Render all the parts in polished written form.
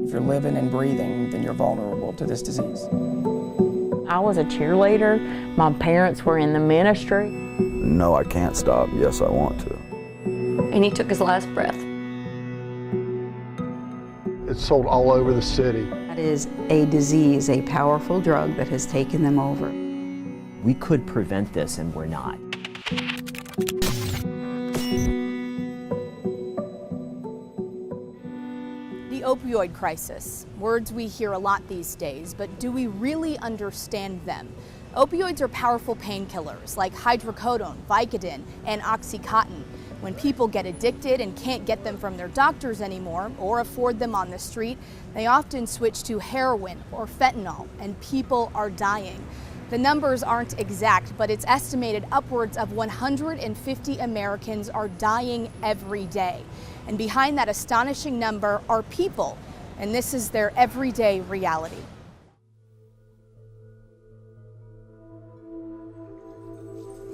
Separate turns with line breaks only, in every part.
If you're living and breathing, then you're vulnerable to this disease.
I was a cheerleader. My parents were in the ministry.
No, I can't stop. Yes, I want to.
And he took his last breath.
It's sold all over the city.
That is a disease, a powerful drug that has taken them over.
We could prevent this, and we're not.
The opioid crisis, words we hear a lot these days, but do we really understand them? Opioids are powerful painkillers like hydrocodone, Vicodin, and Oxycontin. When people get addicted and can't get them from their doctors anymore or afford them on the street, they often switch to heroin or fentanyl, and people are dying. The numbers aren't exact, but it's estimated upwards of 150 Americans are dying every day. And behind that astonishing number are people, and this is their everyday reality.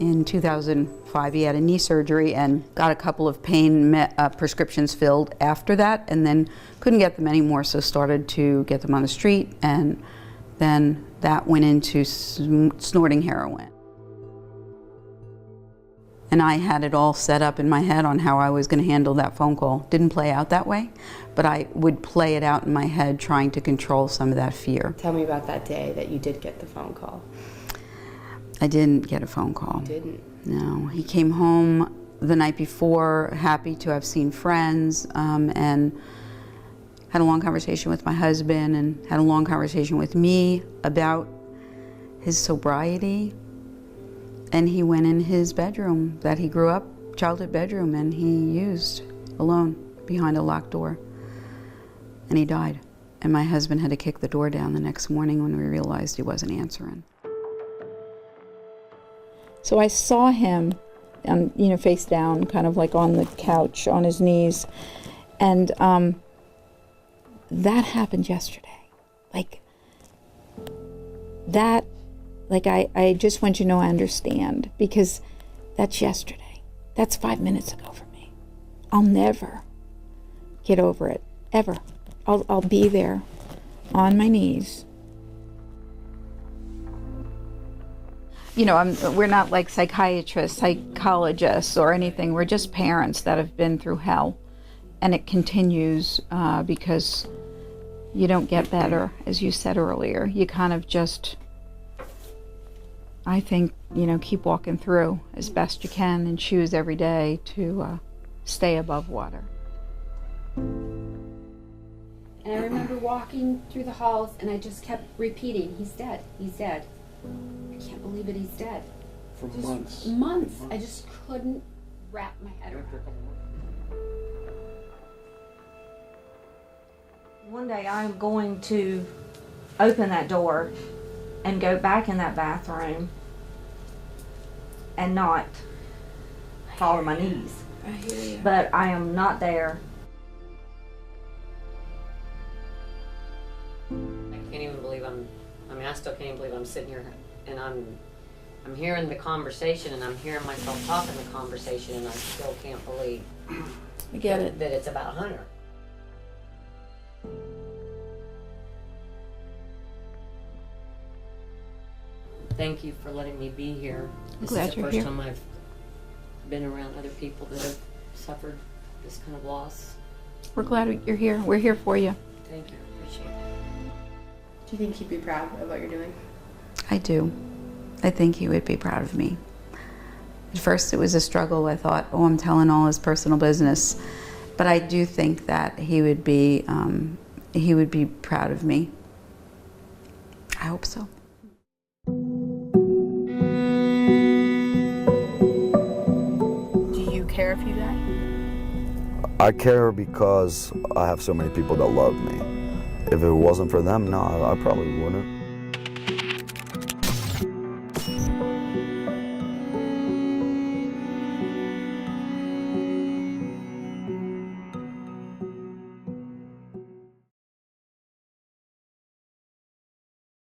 In 2005, he had a knee surgery and got a couple of pain prescriptions filled after that, and then couldn't get them anymore, so started to get them on the street, and then that went into snorting heroin. And I had it all set up in my head on how I was going to handle that phone call. Didn't play out that way, but I would play it out in my head trying to control some of that fear.
Tell me about that day that you did get the phone call.
I didn't get a phone call.
You didn't?
No. He came home the night before, happy to have seen friends, and had a long conversation with my husband and had a long conversation with me about his sobriety. And he went in his bedroom that he grew up, childhood bedroom, and he used alone behind a locked door. And he died. And my husband had to kick the door down the next morning when we realized he wasn't answering.
So I saw him, face down, kind of like on the couch, on his knees. And that happened yesterday. I just want you to know I understand, because that's yesterday. That's 5 minutes ago for me. I'll never get over it, ever. I'll be there on my knees. We're not like psychiatrists, psychologists, or anything. We're just parents that have been through hell. And it continues because you don't get better, as you said earlier. You kind of just, I think, keep walking through as best you can and choose every day to stay above water.
And I remember walking through the halls and I just kept repeating, he's dead, he's dead. I can't believe it, he's dead.
For months.
Months. I just couldn't wrap my head around it.
One day I'm going to open that door and go back in that bathroom and not fall on my knees.
I hear you.
But I am not there.
I can't even believe I still can't even believe I'm sitting here and I'm hearing the conversation and I'm hearing myself talking the conversation, and I still can't believe
I get it.
that it's about Hunter. Thank you for letting me be here. This
Glad
is the
you're
first
here.
time I've been around other people that have suffered this kind of loss.
We're glad you're here. We're here for you.
Thank you. Appreciate it.
Do you think he'd be proud of what you're doing?
I do. I think he would be proud of me. At first it was a struggle. I thought, oh, I'm telling all his personal business. But I do think that he would be proud of me. I hope so.
Do you care if you die?
I care because I have so many people that love me. If it wasn't for them, no, I probably wouldn't.